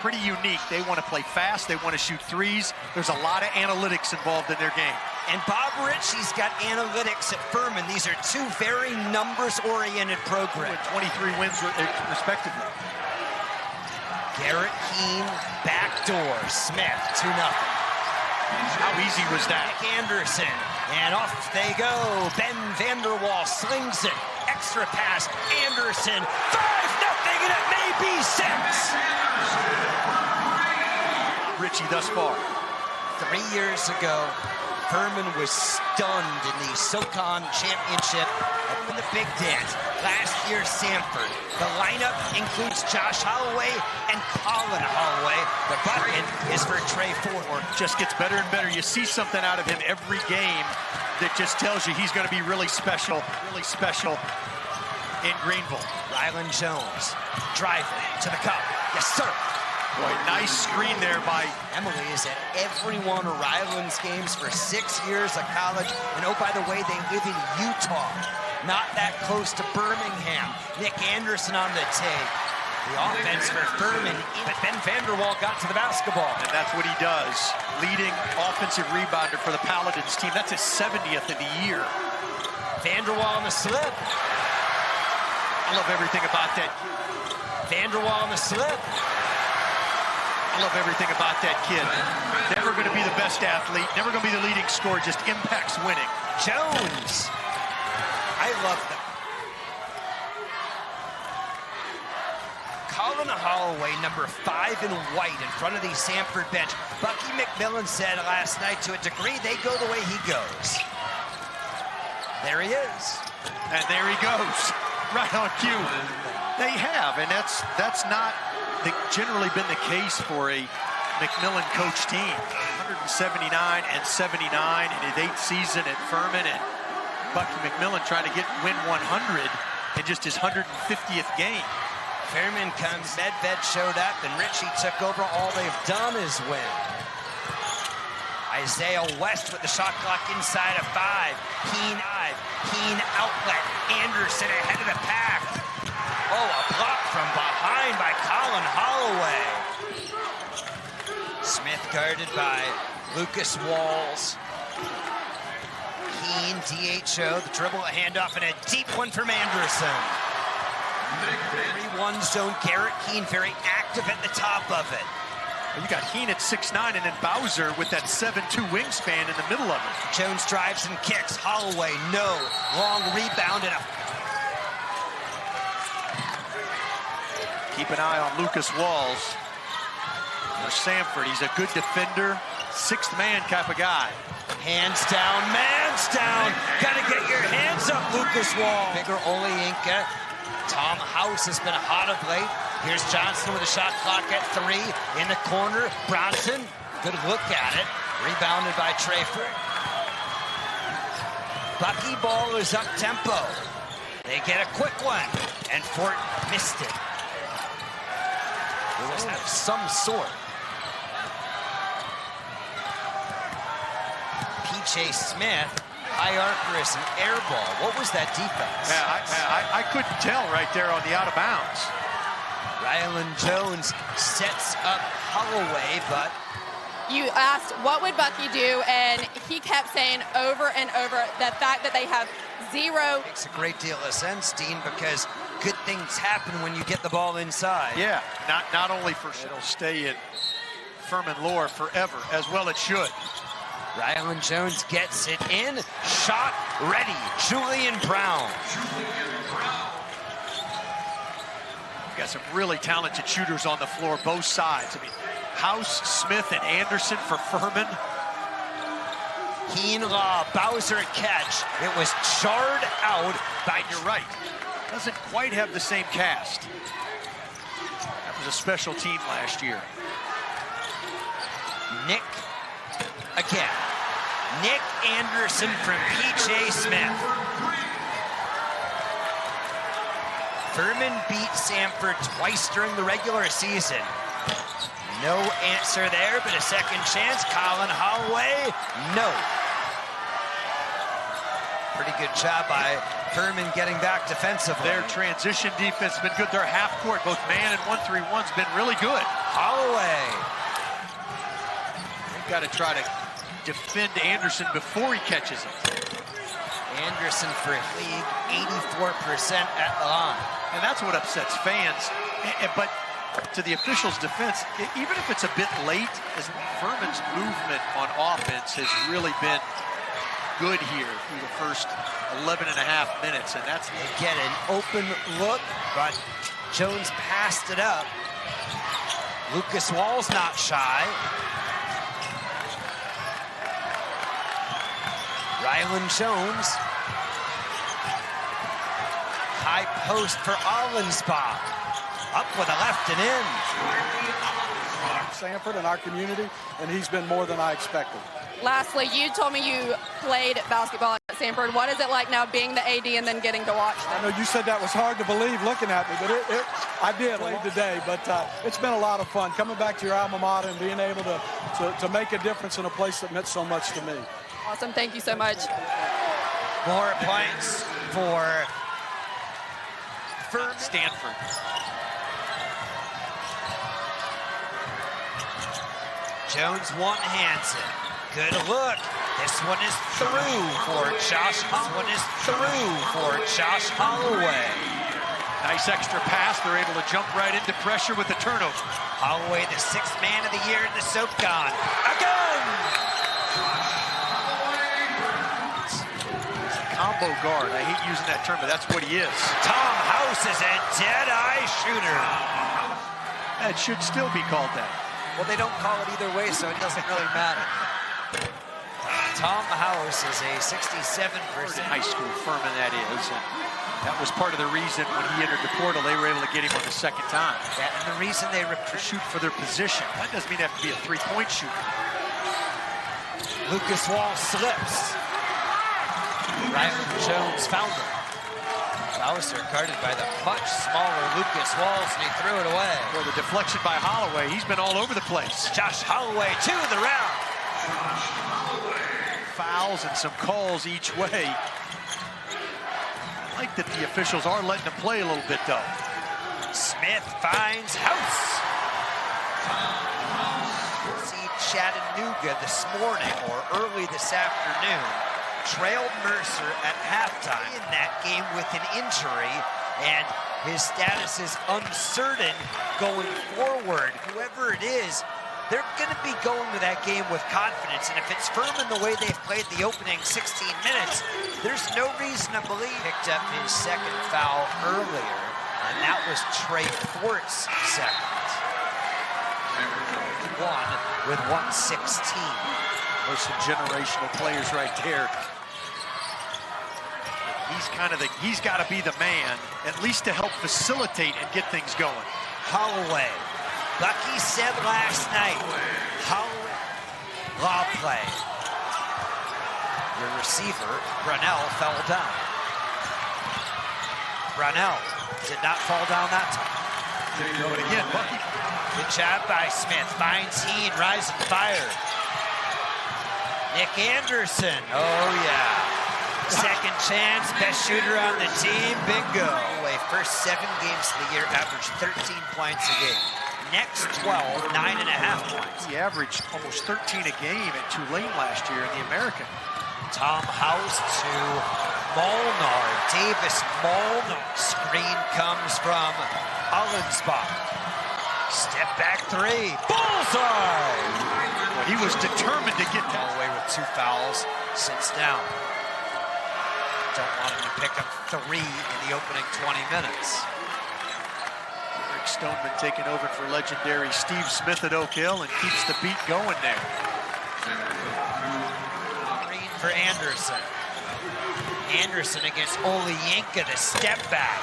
pretty unique. They want to play fast. They want to shoot threes. There's a lot of analytics involved in their game. And Bob Ritchie's got analytics at Furman. These are two very numbers-oriented programs. 23 wins respectively. Garrett Keene, backdoor. Smith, 2-0. How easy was that? Nick Anderson, and off they go. Ben Vanderwall slings it. Extra pass, Anderson, 5-0, and it may be 6. Ritchie thus far. 3 years ago, Furman was stunned in the SoCon Championship in the Big Dance. Last year, Samford. The lineup includes Josh Holloway and Colin Holloway. The button is for Trey Ford. Just gets better and better. You see something out of him every game that just tells you he's going to be really special in Greenville. Rylan Jones driving to the cup. Yes, sir. Boy, nice screen there by Emily is at every one of Ryland's games for 6 years of college. And oh, by the way, they live in Utah, not that close to Birmingham. Nick Anderson on the take. The offense for Furman, but Ben Vanderwall got to the basketball. And that's what he does. Leading offensive rebounder for the Paladins team. That's his 70th of the year. Vanderwall on the slip. I love everything about that. Vanderwall on the slip. I love everything about that kid. Never going to be the best athlete, never going to be the leading scorer, just impacts winning. Jones. I love them. Colin Holloway, number 5 in white in front of the Samford bench. Bucky McMillan said last night, to a degree, they go the way he goes. There he is. And there he goes, right on cue. They have, and that's not generally been the case for a McMillan coach team. 179 and 79 in his 8th season at Furman, and Bucky McMillan trying to win 100 in just his 150th game. Furman comes, Medved showed up, and Ritchie took over. All they've done is win. Isaiah West with the shot clock inside of 5. Keene outlet. Anderson ahead of the pack. Oh, a block from behind by Colin Holloway. Smith guarded by Lucas Walls. Keene, DHO, the dribble, a handoff, and a deep one from Anderson. 3-1 zone. Garrett Keene very active at the top of it. You got Keene at 6'9", and then Bowser with that 7'2" wingspan in the middle of it. Jones drives and kicks. Holloway, no. Long rebound and a... Keep an eye on Lucas Walls for Samford. He's a good defender, 6th man type of guy. Hands down, man's down. Gotta get your hands up, Lucas Walls. Bigger Oleinka. Tom House has been hot of late. Here's Johnson with a shot clock at 3. In the corner, Bronson, good look at it. Rebounded by Trey Ford. Bucky ball is up tempo. They get a quick one, and Fort missed it. It was of some sort. P.J. Smith, high archer is an air ball. What was that defense? Yeah, I couldn't tell right there on the out of bounds. Rylan Jones sets up Holloway, but... You asked what would Bucky do, and he kept saying over and over the fact that they have 0. Makes a great deal of sense, Dean, because good things happen when you get the ball inside. Yeah, not only for it'll stay in Furman lore forever, as well it should. Rylan Jones gets it in, shot ready. Julian Brown. We've got some really talented shooters on the floor, both sides. I mean, House, Smith, and Anderson for Furman. Keene lob, Bowser catch. It was jarred out by... You're right. Doesn't quite have the same cast. That was a special team last year. Nick again. Nick Anderson from P.J. Smith. Furman beat Samford twice during the regular season. No answer there, but a second chance. Colin Holloway, no. Pretty good job by Furman getting back defensively. Their transition defense has been good. Their half court, both man and 1-3-1's been really good. Holloway. They've got to try to defend Anderson before he catches it. Anderson for league 84% at the line. And that's what upsets fans. But to the officials' defense, even if it's a bit late, Furman's movement on offense has really been good here through the first 11 and a half minutes. And that's They get an open look, but Jones passed it up. Lucas Wall's not shy. Rylan Jones. High post for Allensbach. Up with a left and in. Samford in our community, and he's been more than I expected. Lastly, you told me you played basketball at Samford. What is it like now being the AD and then getting to watch them? I know you said that was hard to believe looking at me, but I did late today. But it's been a lot of fun coming back to your alma mater and being able to make a difference in a place that meant so much to me. Awesome. Thank you so much. More points for Stanford. Jones one-hands it. Good look. This one is through for Josh. This one is through for Josh Holloway. Nice extra pass. They're able to jump right into pressure with the turnover. Holloway, the 6th man of the year in the SoCon. Again! He's a combo guard. I hate using that term, but that's what he is. Tom House is a dead-eye shooter. That should still be called that. Well, they don't call it either way, so it doesn't really matter. Tom House is a 67%. High school, Furman, that is. And that was part of the reason when he entered the portal, they were able to get him on the second time. Yeah, and the reason they shoot for their position. That doesn't mean they have to be a three-point shooter. Lucas Wall slips. Rylan Jones found him. Bowser guarded by the much smaller Lucas Walls, and he threw it away. Well, the deflection by Holloway, he's been all over the place. Josh Holloway to the round. Fouls and some calls each way. I like that the officials are letting him play a little bit, though. Smith finds House. See Chattanooga this morning, or early this afternoon, trailed Mercer at halftime in that game with an injury, and his status is uncertain going forward. Whoever it is, they're going to be going to that game with confidence, and if it's Furman the way they've played the opening 16 minutes, there's no reason to believe. Picked up his second foul earlier, and that was Trey Fort's second. One with 116. Those some generational players right there. He's got to be the man, at least to help facilitate and get things going. Holloway. Bucky said last night, Holloway, lob play. Your receiver, Brunell, fell down. Brunell did not fall down that time. There you go, and again, Bucky. Good job by Smith. Finds Heen, rise and fire. Nick Anderson, oh yeah. Second chance, best shooter on the team, bingo. First 7 games of the year, averaged 13 points a game. Next 12, 9.5 points. He averaged almost 13 a game at Tulane last year in the American. Tom House to Molnar. Davis Molnar. Screen comes from Allensbach. Step back 3. Bullseye! Well, he was determined to get that. Away with 2 fouls. Sits down. Don't want him to pick up 3 in the opening 20 minutes. Rick Stoneman taking over for legendary Steve Smith at Oak Hill and keeps the beat going there. Green for Anderson. Anderson against Olayinka, the step back.